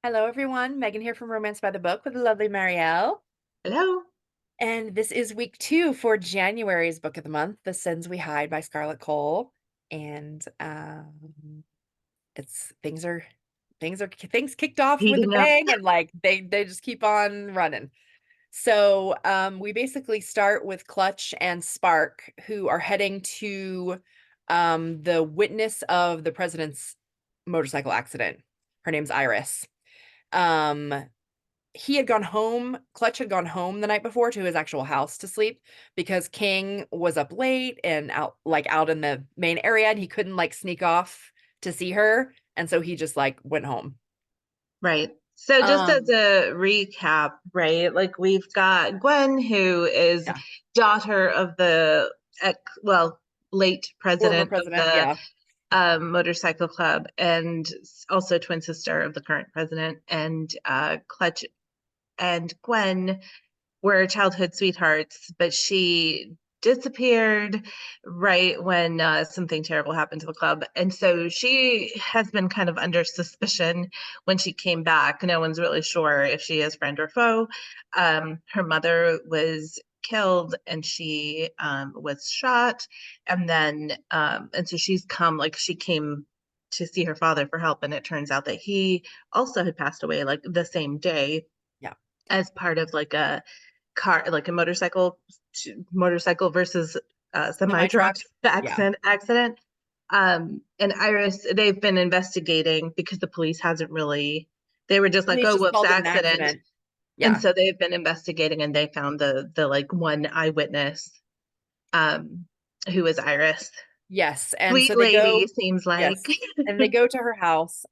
Hello, everyone. Megan here from Romance by the Book with the lovely Marielle. Hello. And this is week 2 for January's book of the month, The Sins We Hide by Scarlett Cole. And it's things kicked off with a Heating up. bang and like they just keep on running. So we basically start with Clutch and Spark, who are heading to the witness of the president's motorcycle accident. Her name's Iris. Um he had gone home, Clutch had gone home the night before to his actual house to sleep because King was up late and out in the main area, and he couldn't like sneak off to see her, and so he just like went home. Right. So just as Um, a recap, right? Like we've got Gwen, who is yeah, daughter of the late former president of president, the yeah. motorcycle club, and also twin sister of the current president. And Clutch and Gwen were childhood sweethearts, but she disappeared right when something terrible happened to the club. And so she has been kind of under suspicion when she came back. No one's really sure if she is friend or foe. Her mother was killed and she was shot. And so she came to see her father for help. And it turns out that he also had passed away like the same day Yeah. as part of like a car, like a motorcycle versus Semi semi-truck truck. Yeah. accident. And Iris, they've been investigating because the police hasn't really, they were just like, Police oh, just whoops, called it an accident. accident. And Yeah. so they've been investigating and they found the like one eyewitness, um, who was Iris. Yes. And Sweet so they lady, go, seems like. yes. And they go to her house.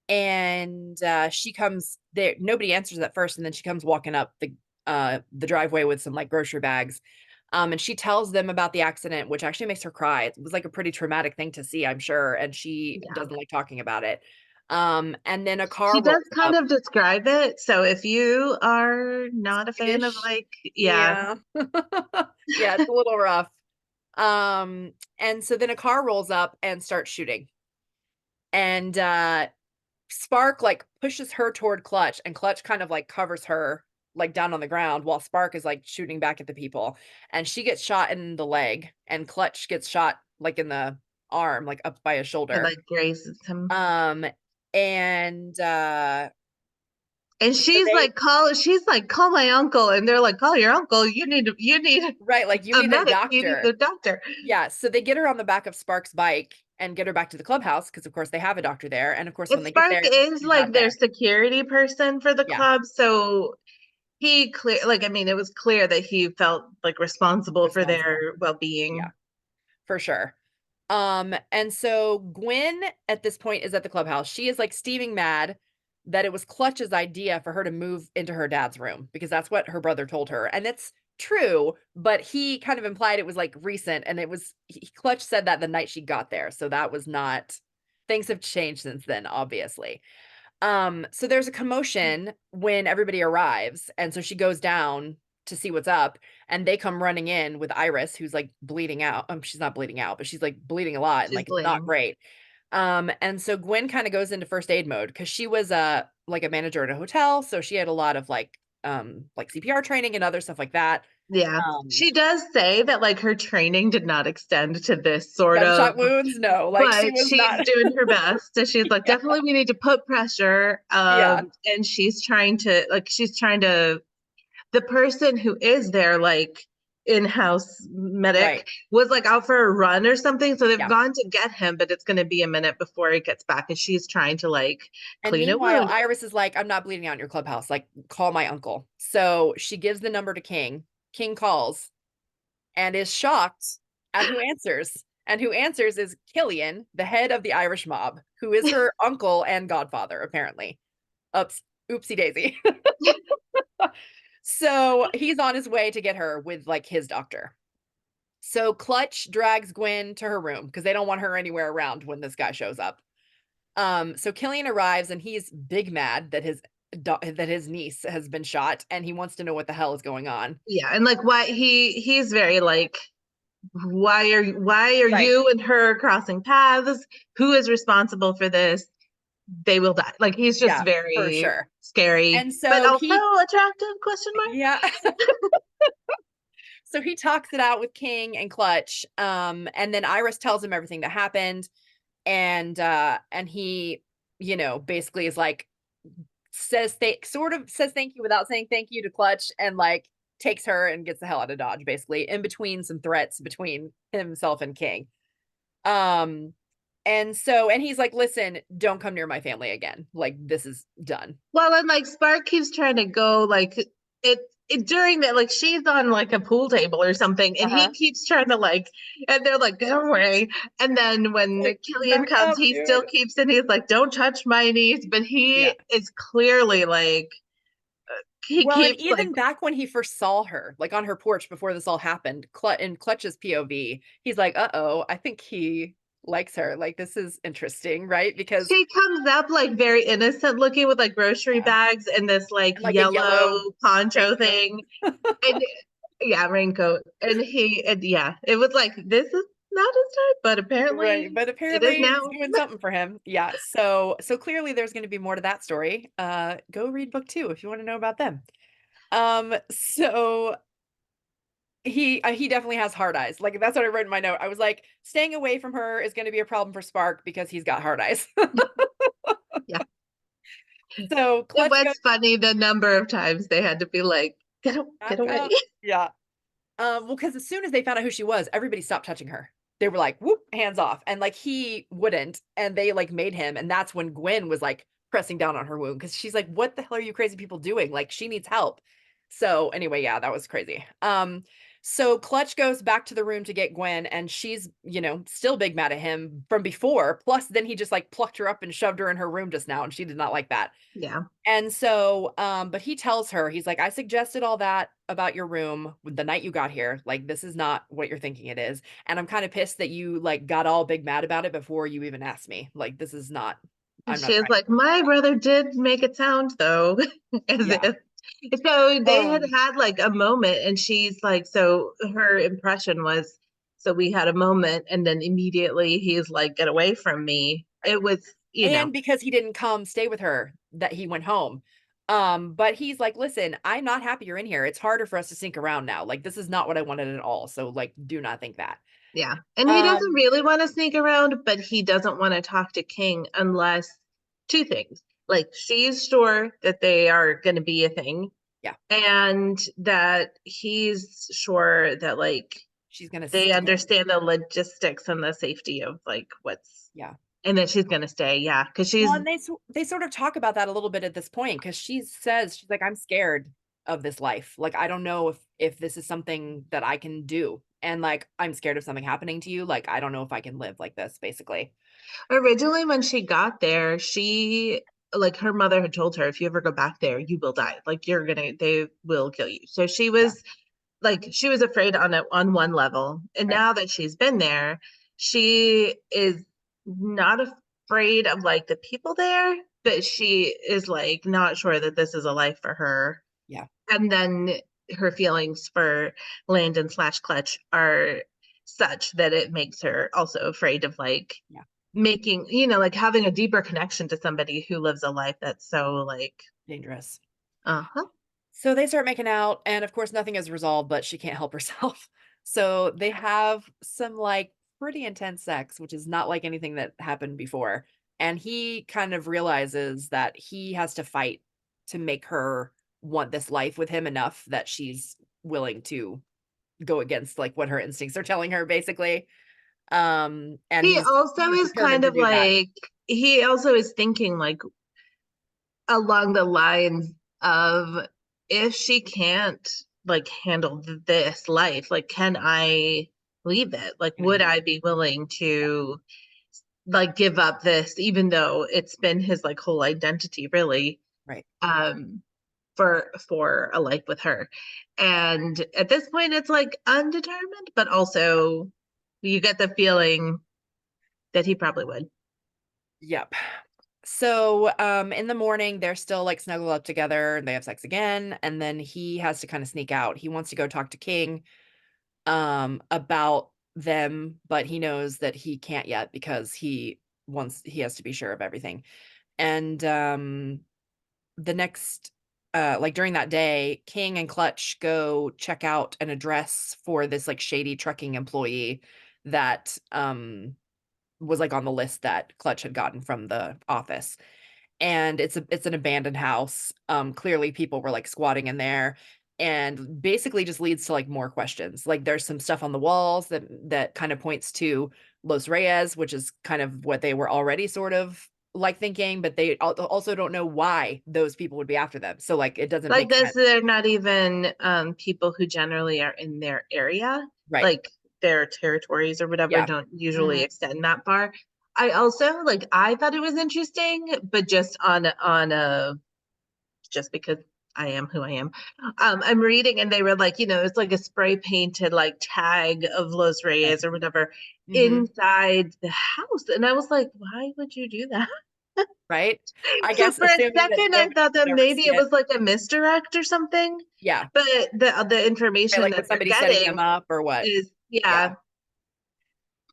And she comes there, nobody answers at first, and then she comes walking up the driveway with some like grocery bags. And she tells them about the accident, which actually makes her cry. It was like a pretty traumatic thing to see, I'm sure, and she Yeah. doesn't like talking about it. And then a She car does rolls kind up. of describe it. So if you are not a fan of Skittish. like, yeah, Yeah. Yeah, it's a little rough. And so then a car rolls up and starts shooting. And Spark, like, pushes her toward Clutch, and Clutch kind of, like, covers her, like, down on the ground while Spark is, like, shooting back at the people, and she gets shot in the leg, and Clutch gets shot, like, in the arm, like, up by his it shoulder. like grazes him. Um, and, And so they she's like, call my uncle. And they're like, call your uncle. You need right, like, "You a need a medic. You need a doctor." doctor. Yeah, so they get her on the back of Spark's bike and get her back to the clubhouse because, of course, they have a doctor there, and, of course, And when they get Spark there, is she's not like their there. security person for the Yeah, club. So I mean, it was clear that he felt like responsible for responsible. their well-being. Yeah, for sure. And so Gwen at this point is at the clubhouse. She is like steaming mad that it was Clutch's idea for her to move into her dad's room because that's what her brother told her. And it's true, but he kind of implied it was like recent, and Clutch said that the night she got there. So that was not, things have changed since then, obviously. So there's a commotion when everybody arrives, and so she goes down to see what's up, and they come running in with Iris, who's like bleeding out. She's not bleeding out, but she's like bleeding a lot, and She's like it's not bleeding. great. And so Gwen kind of goes into first aid mode because she was like a manager at a hotel, so she had a lot of like CPR training and other stuff like that. Yeah. Um, She does say that like her training did not extend to this sort of, gunshot wounds, no, like she but was she's not. doing her best. So she's like, Yeah, definitely we need to put pressure. yeah, And she's trying to, the person who is their like in-house right. medic was like out for a run or something. So they've Yeah. gone to get him, but it's gonna be a minute before he gets back. And she's trying to like And clean a meanwhile, wound. Iris is like, "I'm not bleeding out in your clubhouse. Like, call my uncle." So she gives the number to King. King calls and is shocked at who answers. And who answers is Cillian, the head of the Irish mob, who is her uncle and godfather, apparently. Oops, oopsie daisy. So he's on his way to get her with like his doctor. So Clutch drags Gwen to her room because they don't want her anywhere around when this guy shows up. So Killian arrives and he's big mad that his niece has been shot, and he wants to know what the hell is going on. Yeah, and like why he's very like, why are Right. you and her crossing paths? Who is responsible for this? they will die. Like he's just Yeah, for very sure. scary, And but so also he attractive, question mark. yeah. So he talks it out with King and Clutch, and then Iris tells him everything that happened, and he, basically is like sort of says thank you without saying thank you to Clutch, and like takes her and gets the hell out of Dodge, basically, in between some threats between himself and King. Um, and he's like, listen, don't come near my family again. Like, this is done. Well, and like Spark keeps trying to go like it during that, like she's on like a pool table or something, and he Uh-huh. keeps trying to like, and they're like, go away. And then when Like, Killian back comes, up, he still dude. keeps and he's like, don't touch my niece. But Yeah. he is clearly like he Well, and keeps like even back when he first saw her, like on her porch before this all happened, in Clutch's POV, he's like, "Uh-oh, I think he likes her. Like, this is interesting, right?" Because she comes up like very innocent looking with like grocery yeah, bags and this like and like a yellow yellow poncho raincoat. thing. And yeah, raincoat. And yeah, it was like, this is not his type, but Right, apparently but it is apparently it's now. doing something for him. Yeah, so clearly there's gonna be more to that story. Go read book 2 if you wanna know about them. So he definitely has hard eyes. Like, that's what I wrote in my note. I was like, "Staying away from her is gonna be a problem for Spark because he's got hard eyes." Yeah. So It Clutch goes, was funny the number of times they had to be like, get "Back away. up." Yeah. Well, because as soon as they found out who she was, everybody stopped touching her. They were like, "Whoop, hands off." And like he wouldn't, and they like made him. And that's when Gwen was like pressing down on her wound because she's like, "What the hell are you crazy people doing? Like she needs help." So anyway, yeah, that was crazy. So Clutch goes back to the room to get Gwen, and she's, still big mad at him from before. Plus, then he just like plucked her up and shoved her in her room just now, and she did not like that. Yeah. And so, but he tells her, he's like, "I suggested all that about your room the night you got here. Like, this is not what you're thinking it is. And I'm kind of pissed that you like got all big mad about it before you even asked me. Like, this is not, And I'm she not was trying." like, my brother did make it sound though, as Yeah. if. So they had Um, had like a moment, and she's like, so her impression was, so we had a moment, and then immediately he's like, get away from me. right. It was, And because he didn't come stay with her, that he went home. But he's like, "Listen, I'm not happy you're in here. It's harder for us to sneak around now. Like, this is not what I wanted at all. So, like, do not think that." yeah. And he doesn't Um, really want to sneak around, but he doesn't want to talk to King unless two things. Like she's sure that they are going to be a thing, yeah, and that he's sure that like she's gonna they stay. understand the logistics and the safety of like what's, Yeah. and that she's going to stay. Yeah. Cause Well, she's, and they sort of talk about that a little bit at this point because she says, she's like, "I'm scared of this life. Like, I don't know if this is something that I can do. And like, I'm scared of something happening to you. Like, I don't know if I can live like this, basically." originally when she got there, she, like her mother had told her, if you ever go back there, you will die. Like you're gonna, they will kill you. So she Yeah. was like, she was afraid on on one level, and Right. now that she's been there, she is not afraid of like the people there, but she is like not sure that this is a life for her. Yeah. And then her feelings for Landon slash Clutch are such that it makes her also afraid of like Yeah. making, like having a deeper connection to somebody who lives a life that's so like, Dangerous. uh-huh. So they start making out, and of course, nothing is resolved, but she can't help herself. So they have some like pretty intense sex, which is not like anything that happened before. And he kind of realizes that he has to fight to make her want this life with him enough that she's willing to go against like what her instincts are telling her, basically. And He he's also he's is determined kind to of do that. like, he also is thinking like along the lines of, if she can't like handle this life, like can I leave it? Like Can I would leave? I be willing Yeah, to like give up this, even though it's been his like whole identity really, right. um for a life with her. And at this point it's like undetermined, but also you get the feeling that he probably would. Yep. So, in the morning, they're still like snuggle up together and they have sex again. And then he has to kind of sneak out. He wants to go talk to King, about them, but he knows that he can't yet because he has to be sure of everything. And the next like during that day, King and Clutch go check out an address for this like shady trucking employee that was like on the list that Clutch had gotten from the office. And it's an abandoned house. Clearly people were like squatting in there, and basically just leads to like more questions. Like there's some stuff on the walls that kind of points to Los Reyes, which is kind of what they were already sort of like thinking, but they also don't know why those people would be after them. So like it doesn't Like make this, sense. they're not even people who generally are in their area, Right. like their territories or whatever Yeah. don't usually Mhm. extend that far. I also like I thought it was interesting, but just on a just because I am who I am. I'm reading and they were like, it's like a spray painted like tag of Los Right. Reyes or whatever Mhm. inside the house. And I was like, why would you do that? Right. I So guess for a assuming that second, I nobody thought that would ever maybe see it it. was like a misdirect or something. Yeah. But the Right, information like that was they're somebody setting them getting up or what? is, Yeah. yeah,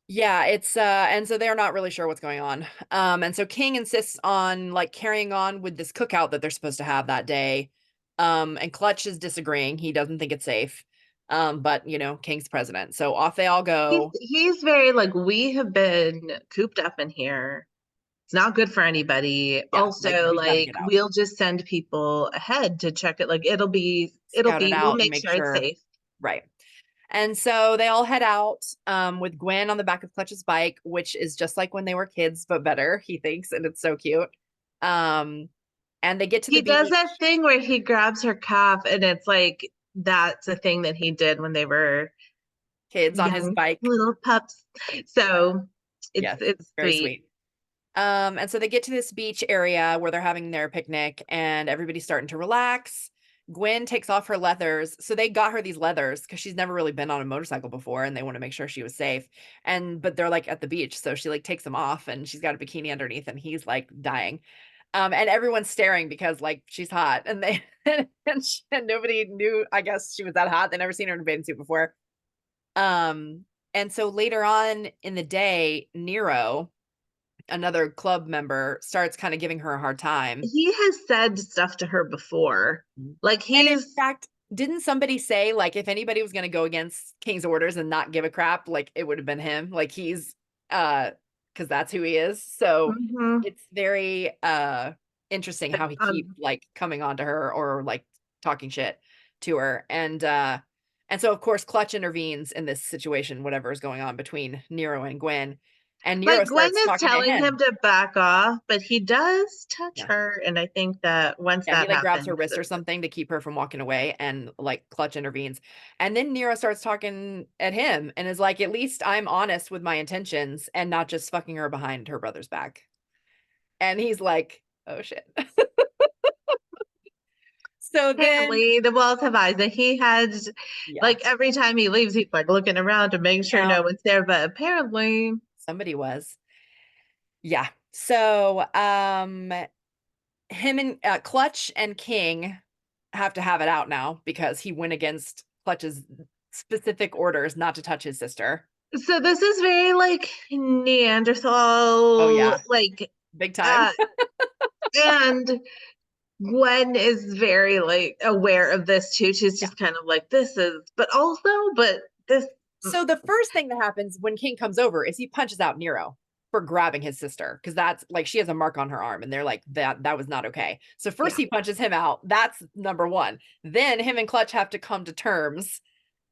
Yeah, it's and so they're not really sure what's going on. And so King insists on like carrying on with this cookout that they're supposed to have that day. And Clutch is disagreeing. He doesn't think it's safe. But King's president. So off they all go. he's very like, we have been cooped up in here. It's not good for anybody. Yeah, like Also, we gotta like get out. we'll just send people ahead to check it. Like Scout it we'll out and make make sure it's sure. safe. Right. And so they all head out with Gwen on the back of Clutch's bike, which is just like when they were kids, but better, he thinks, and it's so cute. Um, and they get to the He does that beach, thing where he grabs her calf, and it's like that's a thing that he did when they were kids on his young bike. little pups. So Yes, it's it's very sweet. sweet. And so they get to this beach area where they're having their picnic and everybody's starting to relax. Gwen takes off her leathers. So they got her these leathers because she's never really been on a motorcycle before and they want to make sure she was safe. But they're like at the beach. So she like takes them off and she's got a bikini underneath and he's like dying. And everyone's staring because like she's hot and they and nobody knew, I guess she was that hot. They never seen her in a bathing suit before. Um, and so later on in the day, Niro, another club member, starts kind of giving her a hard time. He has said stuff to her before. Mhm. Like And in he's fact, didn't somebody say like if anybody was going to go against King's orders and not give a crap, like it would have been him. Like he's cuz that's who he is. So mhm. it's very interesting how he keeps um like coming on to her or like talking shit to her. And so of course Clutch intervenes in this situation whatever is going on between Nero and Gwen. And like Nero Gwen starts is talking to telling him him. to back off, but he does touch Yeah. her, and I think that once Yeah, he, that like, grabs her happens, wrist or something to keep her from walking away, and, like, Clutch intervenes, and then Nero starts talking at him and is like, "At least I'm honest with my intentions and not just fucking her behind her brother's back." And he's like, "Oh, shit." So then apparently the walls have eyes, and he has yeah, like every time he leaves, he's like looking around to make sure yeah, no one's there. But apparently, somebody was. Yeah. So, him and, Clutch and King have to have it out now because he went against Clutch's specific orders not to touch his sister. so this is very like Oh, Neanderthal, yeah, like, big time. uh, and Gwen is very like aware of this too. She's Yeah. just kind of like, but this, So the first thing that happens when King comes over is he punches out Nero for grabbing his sister because that's like she has a mark on her arm and they're like that was not okay. So first yeah. he punches him out. That's number 1. Then him and Clutch have to come to terms.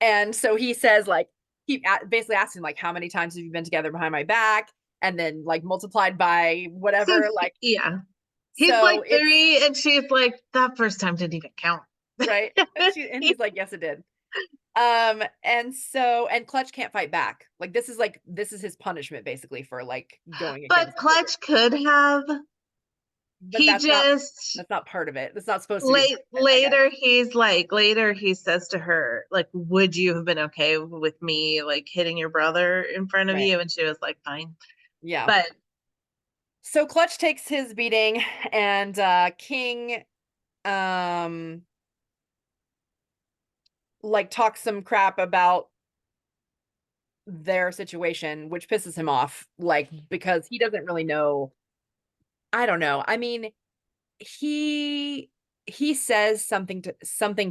And so he says like basically asks him like how many times have you been together behind my back and then like multiplied by So whatever like yeah, he's like so it's 3, and she's like, that first time didn't even count. right. And he's like yes it did. And Clutch can't fight back. This is his punishment basically for like going But against orders. Clutch could have. But He just that's not part of it. That's not supposed to be part of it, I guess. later he says to her, like, would you have been okay with me like hitting your brother in front of Right. you? And she was like, fine. Yeah. But So Clutch takes his beating and King um like talks some crap about their situation, which pisses him off, like because he doesn't really know I don't know. I mean, he he says something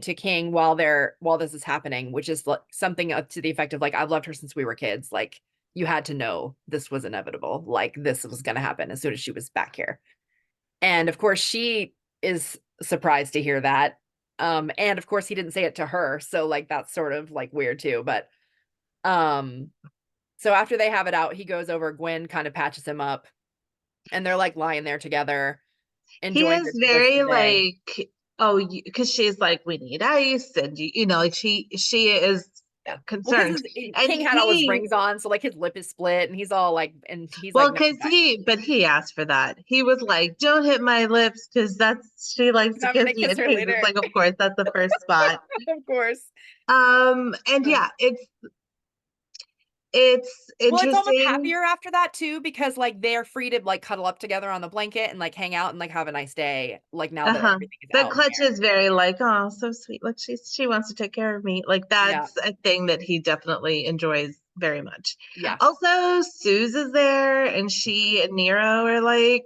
to King while this is happening, which is like something to the effect of like, "I've loved her since we were kids. Like, you had to know this was inevitable. Like, this was gonna happen as soon as she was back here." And of course, she is surprised to hear that. And of course, he didn't say it to her, so like that's sort of like weird too. But um, so after they have it out, he goes over. Gwen kind of patches him up, and they're like lying there together, He enjoying is the rest of very the day. like, oh, because she's like, we need ice, and like she is Yeah. Well, concerned, because and King had all his he rings on, so, like, his lip is split, and he's all, like and he's like, well, "No, because he asked for that. He was like, don't hit my lips because that's she likes to I'm kiss gonna me, kiss and her he's just later." like, of course, that's the first spot. Of course. And Ugh. yeah, it's Well, it's almost interesting. happier after that too because, like, they're free to, like, cuddle up together on the blanket and, like, hang out and, like, have a nice day, like, now that Uh-huh. everything is But out in the Clutch air. is very like, oh, so sweet. Like she wants to take care of me. Like Yeah, that's a thing that he definitely enjoys very much. yeah, Also, Suze is there and she and Nero are like,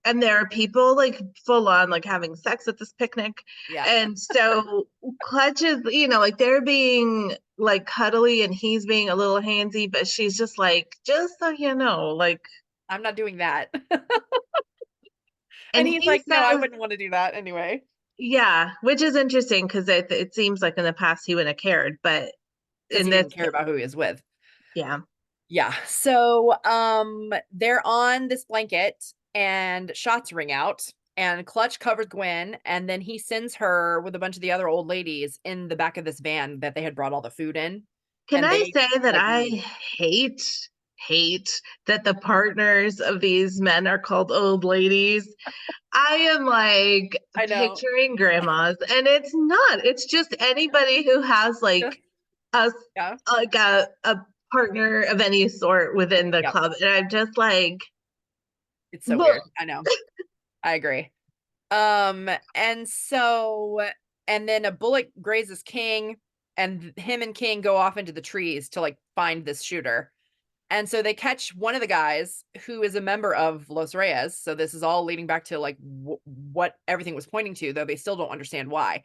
and there are people like full on like having sex at this picnic. yeah. And so Clutch is, like they're being like cuddly and he's being a little handsy, but she's just like, just so you know, like, I'm not doing that. And and he's he like, "No, I says, wouldn't wanna do that anyway." yeah, which is interesting because it seems like in the past he wouldn't have cared, but Because in he this, didn't care about who he was with. yeah. Yeah. So, they're on this blanket and shots ring out and Clutch covers Gwen and then he sends her with a bunch of the other old ladies in the back of this van that they had brought all the food in Can and I they say that like I leave. hate hate that the partners of these men are called old ladies? I am like I know. picturing grandmas, and it's not. It's just anybody who has Just like a yeah. a partner of any sort within the Yep. club, and I'm just like, It's so "Bleh." weird. I know. I agree. And so and then a bullet grazes King and him and King go off into the trees to like find this shooter. And so they catch one of the guys who is a member of Los Reyes. So this is all leading back to like what everything was pointing to, though they still don't understand why.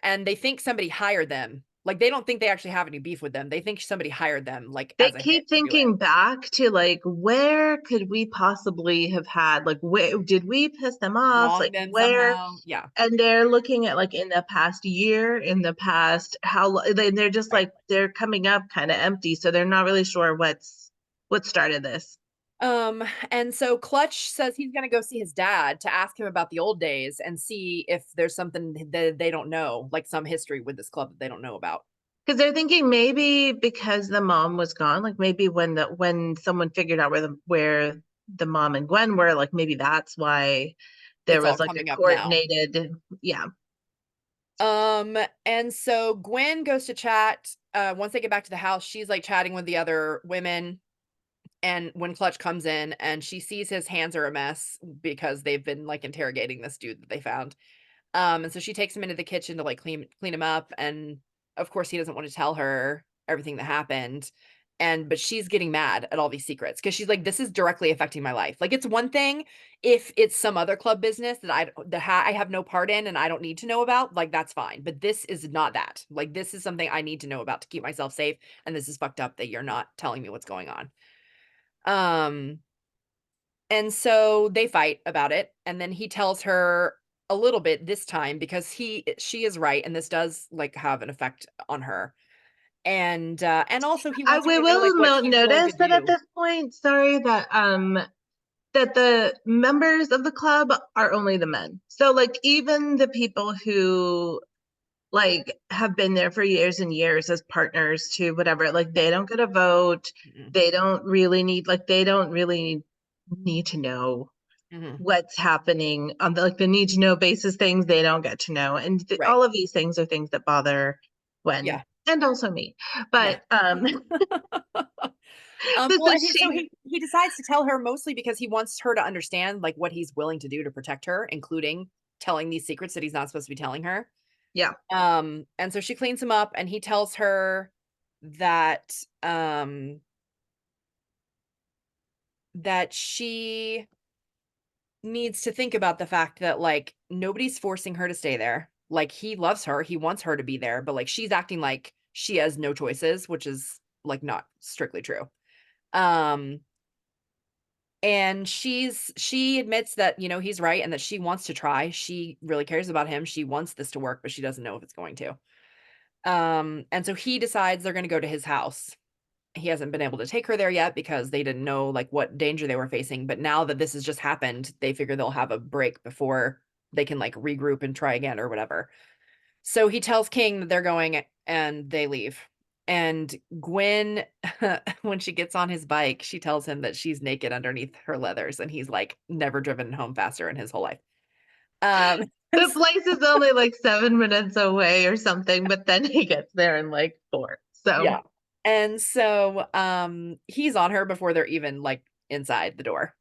And they think somebody hired them. Like they don't think they actually have any beef with them. They think somebody hired them like They as a hit keep to do it. thinking back to like where could we possibly have had like where did we piss them off? Wrong Like them where somehow. Yeah. and they're looking at like in the past year, in the past they're just Right. like they're coming up kind of empty, so they're not really sure what started this. Um, and so Clutch says he's gonna go see his dad to ask him about the old days and see if there's something that they don't know, like some history with this club that they don't know about. Because they're thinking maybe because the mom was gone, like maybe when someone figured out where the mom and Gwen were, like maybe that's why there It's all was like a coming up now. coordinated, yeah. And so Gwen goes to chat. Once they get back to the house, she's like chatting with the other women. And when Clutch comes in and she sees his hands are a mess because they've been like interrogating this dude that they found. And so she takes him into the kitchen to like clean him up. And of course he doesn't want to tell her everything that happened. But she's getting mad at all these secrets because she's like, this is directly affecting my life. Like it's one thing if it's some other club business that I have no part in and I don't need to know about, like that's fine. But this is not that. Like this is something I need to know about to keep myself safe. And this is fucked up that you're not telling me what's going on. Um, and so they fight about it, and then he tells her a little bit this time because she is right, and this does, like, have an effect on her. And also he I wants her we to know, like, will what he's willing to notice that at do. this point, sorry, that the members of the club are only the men. So like even the people who like have been there for years and years as partners to whatever, like Yeah. they don't get a vote. Mm-mm. They don't really need to know Mhm. what's happening on the need to know basis things they don't get to know. And Right. all of these things are things that bother Gwen Yeah. and also me. Yeah. But but Well, so and so she he decides to tell her mostly because he wants her to understand, like, what he's willing to do to protect her, including telling these secrets that he's not supposed to be telling her. yeah. And so she cleans him up and he tells her that, that she needs to think about the fact that, like, nobody's forcing her to stay there. Like, he loves her, he wants her to be there, but, like, she's acting like she has no choices, which is, like, not strictly true. Um, and she admits that, he's right and that she wants to try. She really cares about him. She wants this to work, but she doesn't know if it's going to. And so he decides they're gonna go to his house. He hasn't been able to take her there yet because they didn't know, like, what danger they were facing, but now that this has just happened, they figure they'll have a break before they can, like, regroup and try again or whatever. So he tells King that they're going and they leave. And Gwen, when she gets on his bike, she tells him that she's naked underneath her leathers, and he's, like, never driven home faster in his whole life. Um, The place is only like 7 minutes away or something, but then he gets there in like 4. yeah. So And so, he's on her before they're even, like, inside the door.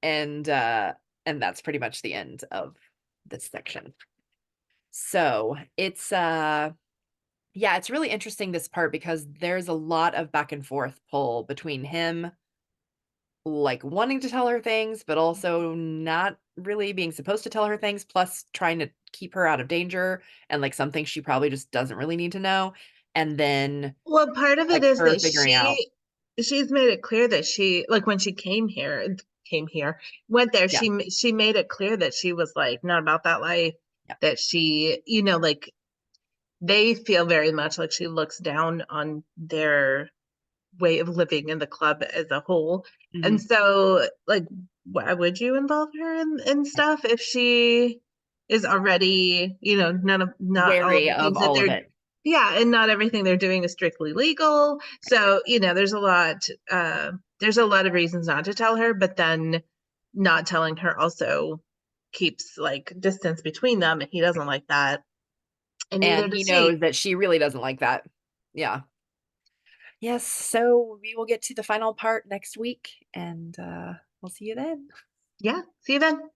And, uh, and that's pretty much the end of this section. So, yeah, it's really interesting this part because there's a lot of back and forth pull between him, like, wanting to tell her things, but also not really being supposed to tell her things, plus trying to keep her out of danger and, like, some things she probably just doesn't really need to know, and then, well, part of it like, is her that figuring out. she's made it clear that she like when she came here, went there, Yeah, she made it clear that she was like not about that life, yeah. that she, like they feel very much like she looks down on their way of living in the club as a whole. And Mhm. so, like, why would you involve her in stuff if she is already, not all of Wary the of things that all of they're, it. yeah, and not everything they're doing is strictly legal. So, there's a lot of reasons not to tell her, but then not telling her also keeps like distance between them, and he doesn't like that, and And neither he does she. knows that she really doesn't like that. Yeah. Yes, so we will get to the final part next week, and, we'll see you then. Yeah, see you then.